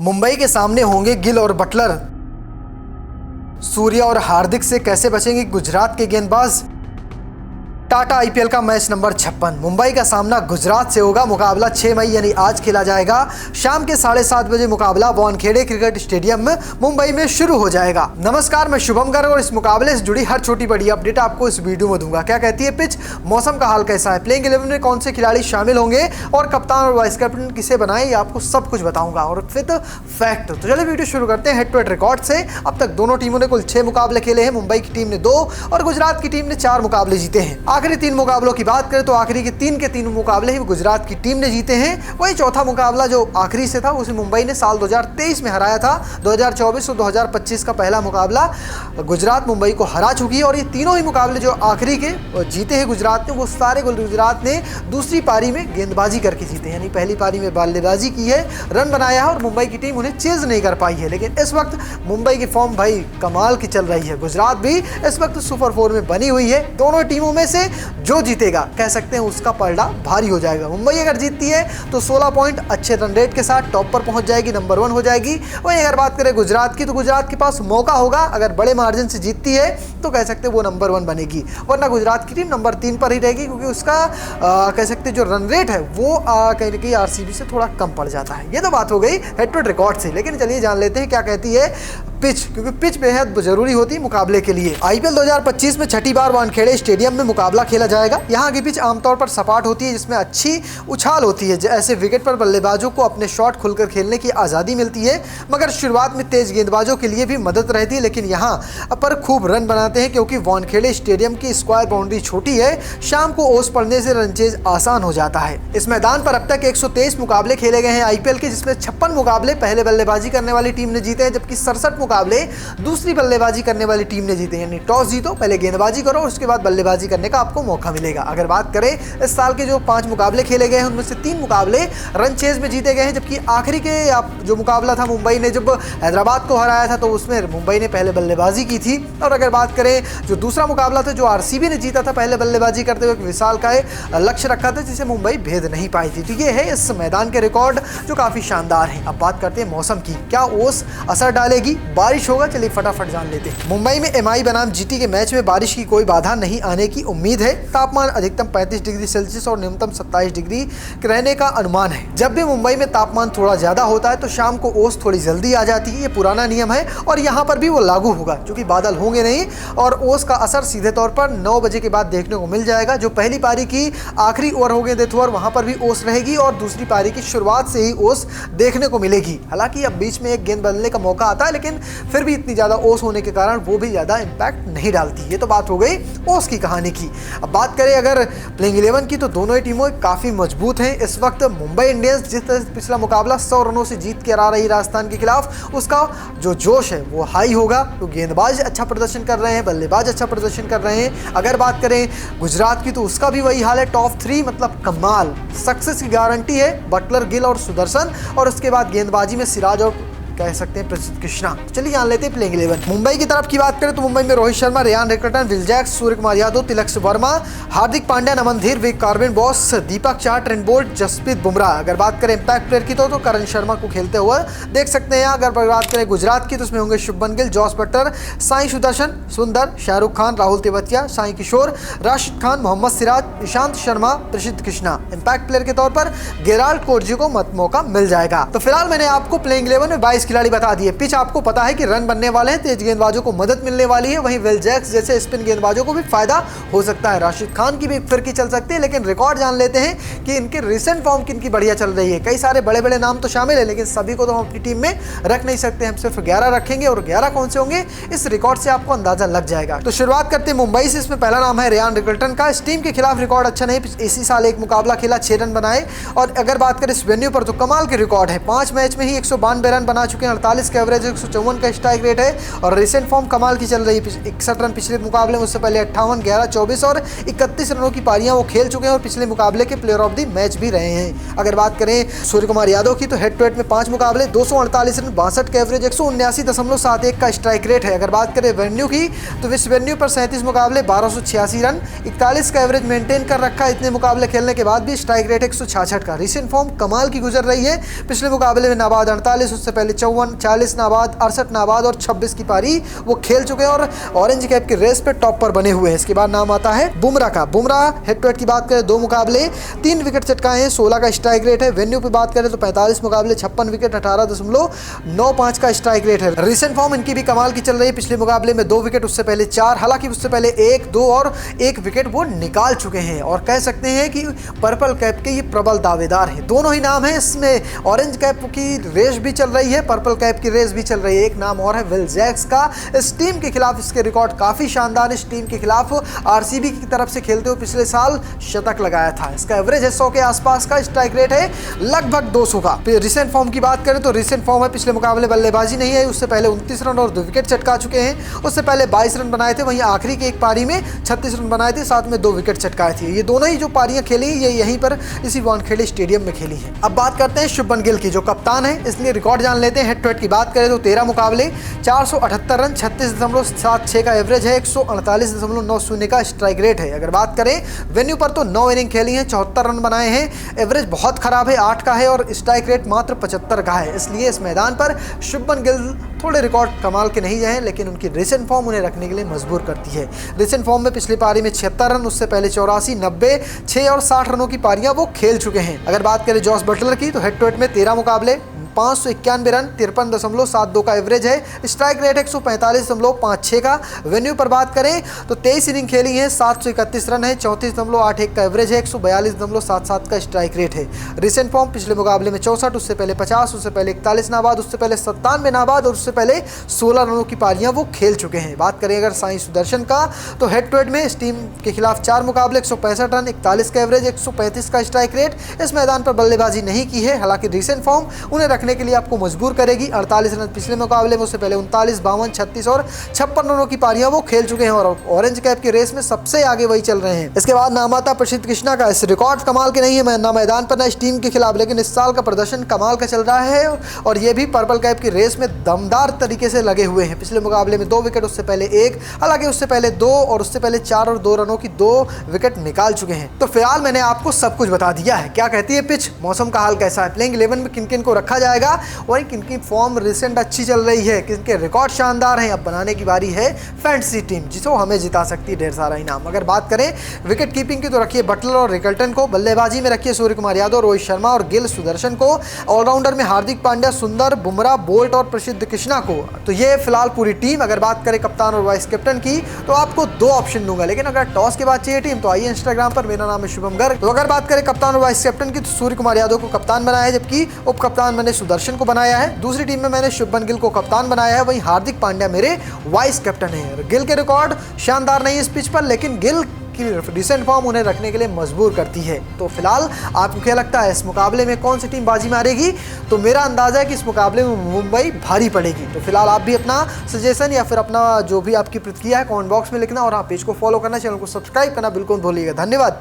मुंबई के सामने होंगे गिल और बटलर। सूर्या और हार्दिक से कैसे बचेंगे गुजरात के गेंदबाज। टाटा आईपीएल का मैच नंबर 56 मुंबई का सामना गुजरात से होगा। मुकाबला 6 मई यानी आज खेला जाएगा। शाम के 7:30 बजे मुकाबला वानखेड़े क्रिकेट स्टेडियम में मुंबई में शुरू हो जाएगा। नमस्कार, मैं शुभम गर्ग और इस मुकाबले से जुड़ी हर छोटी बड़ी अपडेट आपको इस वीडियो में दूंगा। क्या कहती है पिच, मौसम का हाल कैसा है, प्लेइंग 11 में कौन से खिलाड़ी शामिल होंगे और कप्तान और वाइस कैप्टन किसे बनाए, ये आपको सब कुछ बताऊंगा और फिर फैक्ट। तो चलिए वीडियो शुरू करते हैं हेड टू हेड रिकॉर्ड से। अब तक दोनों टीमों ने कुल 6 मुकाबले खेले हैं। मुंबई की टीम ने 2 और गुजरात की टीम ने 4 मुकाबले जीते हैं। आखिरी 3 मुकाबलों की बात करें तो आखिरी के 3 के 3 मुकाबले ही गुजरात की टीम ने जीते हैं। वही चौथा मुकाबला जो आखिरी से था उसे मुंबई ने साल 2023 में हराया था। 2024 और 2025 का पहला मुकाबला गुजरात मुंबई को हरा चुकी है और ये तीनों ही मुकाबले जो आखिरी के जीते हैं गुजरात ने, वो सारे गुजरात ने दूसरी पारी में गेंदबाजी करके जीते, यानी पहली पारी में बल्लेबाजी की है, रन बनाया है और मुंबई की टीम उन्हें चेज नहीं कर पाई है। लेकिन इस वक्त मुंबई की फॉर्म भाई कमाल की चल रही है। गुजरात भी इस वक्त सुपर 4 में बनी हुई है। दोनों टीमों में से जो जीतेगा कह सकते हैं उसका पलड़ा भारी हो जाएगा। मुंबई अगर जीतती है तो 16 पॉइंट अच्छे रन रेट के साथ टॉप पर पहुंच जाएगी, नंबर 1 हो जाएगी। वहीं अगर बात करें गुजरात की तो गुजरात के पास मौका होगा, अगर बड़े मार्जिन से जीतती है तो कह सकते हैं वो नंबर 1 बनेगी, वरना गुजरात की टीम नंबर 3 पर ही रहेगी क्योंकि उसका कह सकते हैं जो रन रेट है वो कहीं ना कहीं आरसीबी से थोड़ा कम पड़ जाता है। ये तो बात हो गई हेड टू हेड रिकॉर्ड से। लेकिन चलिए जान लेते हैं क्या कहती है पिच, क्योंकि पिच बेहद जरूरी होती है मुकाबले के लिए। आईपीएल 2025 में छठी बार वानखेड़े स्टेडियम में मुकाबला खेला जाएगा। यहाँ की पिच आमतौर पर सपाट होती है जिसमें अच्छी उछाल होती है। ऐसे विकेट पर बल्लेबाजों को अपने शॉट खुलकर खेलने की आज़ादी मिलती है, मगर शुरुआत में तेज गेंदबाजों के लिए भी मदद रहती है। लेकिन यहाँ पर खूब रन बनाते हैं क्योंकि वानखेड़े स्टेडियम की स्क्वायर बाउंड्री छोटी है। शाम को ओस पड़ने से रन चेज आसान हो जाता है। इस मैदान पर अब तक 123 मुकाबले खेले गए हैं आईपीएल के, जिसमें 56 मुकाबले पहले बल्लेबाजी करने वाली टीम ने जीते हैं, जबकि 67 मुकाबले दूसरी बल्लेबाजी करने वाली टीम ने जीते। यानी टॉस जीतो, पहले गेंदबाजी करो, उसके बाद बल्लेबाजी करने का आपको मौका मिलेगा। अगर बात करें इस साल के जो 5 मुकाबले खेले गए हैं उनमें से 3 मुकाबले रन चेज में जीते गए हैं, जबकि आखिरी के जो मुकाबला था मुंबई ने जब हैदराबाद को हराया था तो उसमें मुंबई ने पहले बल्लेबाजी की थी। और अगर बात करें जो दूसरा मुकाबला था जो आरसीबी ने जीता था पहले बल्लेबाजी करते हुए, विशाल का लक्ष्य रखा था जिसे मुंबई भेद नहीं पाई थी। तो ये है इस मैदान के रिकॉर्ड जो काफी शानदार है। अब बात करते हैं मौसम की, क्या ओस असर डालेगी, बारिश होगा, चलिए फटाफट जान लेते हैं। मुंबई में एमआई बनाम जीटी के मैच में बारिश की कोई बाधा नहीं आने की उम्मीद है। तापमान अधिकतम 35 डिग्री सेल्सियस और न्यूनतम 27 डिग्री रहने का अनुमान है। जब भी मुंबई में तापमान थोड़ा ज्यादा होता है तो शाम को ओस थोड़ी जल्दी आ जाती है। ये पुराना नियम है और यहाँ पर भी वो लागू होगा क्योंकि बादल होंगे नहीं और ओस का असर सीधे तौर पर 9 बजे के बाद देखने को मिल जाएगा। जो पहली पारी की आखिरी ओवर होंगे डेथ ओवर, वहां पर भी ओस रहेगी और दूसरी पारी की शुरुआत से ही ओस देखने को मिलेगी। हालांकि अब बीच में एक गेंद बदलने का मौका आता है, लेकिन फिर भी इतनी ज्यादा ओस होने के कारण वो भी ज्यादा इंपैक्ट नहीं डालती। ये तो बात हो गई ओस की कहानी की। अब बात करें अगर प्लेइंग 11 की तो दोनों ही टीमों काफी मजबूत हैं। इस वक्त मुंबई इंडियंस जिस तरह पिछला मुकाबला 100 रनों से जीत के आ रही राजस्थान के खिलाफ, उसका जो जोश है वो हाई होगा। तो गेंदबाज अच्छा प्रदर्शन कर रहे हैं, बल्लेबाज अच्छा प्रदर्शन कर रहे हैं। अगर बात करें गुजरात की तो उसका भी वही हाल है, टॉप 3 मतलब कमाल, सक्सेस की गारंटी है बटलर, गिल और सुदर्शन, और उसके बाद गेंदबाजी में सिराज और कह सकते हैं प्रसिद्ध कृष्णा। चलिए जान लेते हैं प्लेइंग 11। मुंबई की तरफ की बात करें तो मुंबई में Rohit Sharma, Ryan Rickelton, Will Jacks, Suryakumar Yadav, Tilak Varma, Hardik Pandya, Naman Dhir, विक Corbin Bosch, Deepak Chahar, Trent Boult, Jasprit Bumrah. अगर बात करें इंपैक्ट प्लेयर की तो करण शर्मा को खेलते हुए देख सकते हैं। अगर बात करें गुजरात की तो उसमें होंगे शुभमन गिल, जॉस बटलर, साई सुदर्शन, सुंदर, शाहरुख खान, राहुल तेवतिया, साई किशोर, राशिद खान, मोहम्मद सिराज, ईशांत शर्मा, प्रसिद्ध कृष्णा। इंपैक्ट प्लेयर के तौर पर गेराल्ड कोटजी को मौका मिल जाएगा। तो फिलहाल मैंने आपको प्लेइंग 11 में 22 खिलाड़ी बता दिए। पिच आपको पता है कि रन बनने वाले हैं, तेज गेंदबाजों को मदद मिलने वाली है। वहीं विल जैक्स जैसे स्पिन गेंदबाजों को भी फायदा हो सकता है। राशिद खान की भी फिरकी चल सकती है। लेकिन रिकॉर्ड जान लेते हैं कि इनके रिसेंट फॉर्म किनकी बढ़िया चल रही है। कई सारे बड़े बड़े नाम तो शामिल है, लेकिन सभी को तो हम अपनी टीम में रख नहीं सकते। हम सिर्फ 11 रखेंगे और 11 कौन से होंगे इस रिकॉर्ड से आपको अंदाजा लग जाएगा। तो शुरुआत करते हैं मुंबई से। इसमें पहला नाम है रेयान रिकल्टन का। इस टीम के खिलाफ रिकॉर्ड अच्छा नहीं, इसी साल एक मुकाबला खेला, 6 रन बनाए। और अगर बात करें इस वेन्यू पर तो कमाल के रिकॉर्ड है, 5 मैच में ही 192 रन बना चुके चुके हैं, 48 का एवरेज, 154 का स्ट्राइक रेट है और रिसेंट फॉर्म कमाल की चल रही है। 61 रन पिछले मुकाबले में, उससे पहले 58, 11, 24 और 31 रनों की पारियां वो खेल चुके हैं और पिछले मुकाबले के प्लेयर ऑफ द मैच भी रहे हैं। अगर बात करें सूर्य कुमार यादव की तो हेड टू हेड में 5 मुकाबले, 248 रन, 62 का एवरेज, 179.71 का स्ट्राइक रेट है। अगर बात करें वेन्यू की तो विश्व वेन्यू पर 37 मुकाबले, 1286 रन, 41 का एवरेज मेंटेन कर रखा है इतने मुकाबले खेलने के बाद भी। स्ट्राइक रेट 166 का। रिसेंट फॉर्म कमाल की गुजर रही है। पिछले मुकाबले में नाबाद 48, उससे पहले 54, 40 नाबाद, 68 नाबाद और 26 की पारी वो खेल चुके हैं और ऑरेंज कैप की रेस पे टॉप पर बने हुए हैं। इसके बाद नाम आता है बुमराह का। बुमराह हेड टू हेड की बात करें 2 मुकाबले, 3 विकेट चटकाए हैं, 16 का स्ट्राइक रेट है। वेन्यू पे बात करें तो 45 मुकाबले, 56 विकेट, 18.95 का स्ट्राइक रेट है। रिसेंट फॉर्म इनकी भी कमाल की चल रही है। पिछले मुकाबले में 2 विकेट, उससे पहले 4, हालांकि उससे पहले 1, 2 और 1 विकेट वो निकाल चुके हैं और कह सकते हैं कि पर्पल कैप के ये प्रबल दावेदार हैं। दोनों ही नाम है इसमें। ऑरेंज कैप की रेस भी चल रही है, पर्पल कैप की रेस भी चल रही है। एक नाम और है विल जैक्स का। इस टीम के खिलाफ इसके रिकॉर्ड काफी शानदार। इस टीम के खिलाफ आरसीबी की तरफ से खेलते हुए पिछले साल शतक लगाया था। इसका एवरेज है 100 के आसपास का, स्ट्राइक रेट है लगभग 200 का। रिसेंट फॉर्म की बात करें तो रिसेंट फॉर्म है, पिछले मुकाबले बल्लेबाजी नहीं है, उससे पहले 29 रन और 2 विकेट चटका चुके हैं। उससे पहले 22 रन बनाए थे, वहीं आखिरी के एक पारी में 36 रन बनाए थे, साथ में 2 विकेट चटकाए थे। ये दोनों ही जो पारियां खेली ये यहीं पर इसी वानखेड़े स्टेडियम में खेली है। अब बात करते हैं शुभमन गिल की जो कप्तान है, इसलिए रिकॉर्ड जान लेते हैं। हेड टू हेड की बात करें तो 13 मुकाबले, 478 रन, 36.76 का एवरेज है, 148.90 का स्ट्राइक रेट है। अगर बात करें वेन्यू पर तो 9 इनिंग खेली हैं, 74 रन बनाए हैं, एवरेज बहुत खराब है 8 का है और स्ट्राइक रेट मात्र 75 का है। इसलिए इस मैदान पर शुभमन गिल थोड़े रिकॉर्ड कमाल के नहीं हैं, लेकिन उनकी रिसेंट फॉर्म उन्हें रखने के लिए मजबूर करती है। रिसेंट फॉर्म में पिछली पारी में 76 रन, उससे पहले 84, 90, 6 और 60 रनों की पारियां वो खेल चुके हैं। अगर बात करें जॉस बटलर की तो हेड टू हेड में 13 मुकाबले, 591 रन, 53.72 का एवरेज है, स्ट्राइक रेट 145.56 का। वेन्यू पर बात करें तो 23 इनिंग खेली है, 731 रन है, 34.81 का एवरेज है, 142.77 का स्ट्राइक रेट है। रिसेंट फॉर्म पिछले मुकाबले में 64, उससे पहले 50, उससे पहले 41 नाबाद, उससे पहले 97 नाबाद और उससे पहले 16 रनों की पारियां वो खेल चुके हैं। बात करें अगर साई सुदर्शन का तो हेड टू हेड में इस टीम के खिलाफ 4 मुकाबले, 165 रन, 41 का एवरेज, 135 का स्ट्राइक रेट। इस मैदान पर बल्लेबाजी नहीं की है, हालांकि रिसेंट फॉर्म उन्हें रखने के लिए आपको मजबूर करेगी। 48 रन पिछले मुकाबले में, उससे पहले 39, 52, 36 और 56 रनों की पारियां वो खेल चुके हैं और ऑरेंज कैप की रेस में सबसे आगे वही चल रहे हैं। इसके बाद नाम आता प्रसिद्ध कृष्णा का। इस रिकॉर्ड कमाल के नहीं है ना मैदान पर ना इस टीम के खिलाफ, लेकिन इस साल का प्रदर्शन कमाल का चल रहा है और ये भी पर्पल कैप की रेस में दमदार तरीके से लगे हुए हैं। पिछले मुकाबले में 2 विकेट, उससे पहले 1, हालांकि उससे पहले 2 और उससे पहले 4 और 2 रनों की 2 विकेट निकाल चुके हैं। तो फिलहाल मैंने आपको सब कुछ बता दिया है। क्या कहती है पिच, मौसम का हाल कैसा है, प्लेइंग 11 में किन किन को रखा जाएगा और किनकी फॉर्म रिसेंट अच्छी चल रही है, किनके रिकॉर्ड शानदार हैं। अब बनाने की बारी है फैंटेसी टीम जिसको हमें जिता सकती है ढेर सारा इनाम। अगर बात करें विकेट कीपिंग की तो रखिए बटलर और रिकल्टन को, बल्लेबाजी में रखिए सूर्य कुमार यादव, रोहित शर्मा और गिल सुदर्शन को, ऑलराउंडर में हार्दिक पांड्या, सुंदर, बुमराह, बोल्ट और प्रसिद्ध कृष्णा को। तो ये फिलहाल पूरी टीम। अगर बात करें कप्तान और वाइस कैप्टन की तो आपको 2 ऑप्शन दूंगा, लेकिन अगर टॉस के बाद चाहिए टीम तो आइए इंस्टाग्राम पर, मेरा नाम है शुभम गर्ग। तो अगर बात करें कप्तान और वाइस कैप्टन की तो सूर्य कुमार यादव को कप्तान बनाया है, जबकि उप कप्तान मैंने सुदर्शन को बनाया है। दूसरी टीम में मैंने शुभमन गिल को कप्तान बनाया है, वहीं हार्दिक पांड्या मेरे वाइस कैप्टन है। गिल के रिकॉर्ड शानदार नहीं इस पिच पर, लेकिन गिल की रिसेंट फॉर्म उन्हें रखने के लिए मजबूर करती है। तो फिलहाल आपको क्या लगता है इस मुकाबले में कौन सी टीम बाजी मारेगी? तो मेरा अंदाजा है कि इस मुकाबले में मुंबई भारी पड़ेगी। तो फिलहाल आप भी अपना सजेशन या फिर अपना जो भी आपकी प्रतिक्रिया है कमेंट बॉक्स में लिखना और आप पेज को फॉलो करना, चैनल को सब्सक्राइब करना बिल्कुल भूलिएगा। धन्यवाद।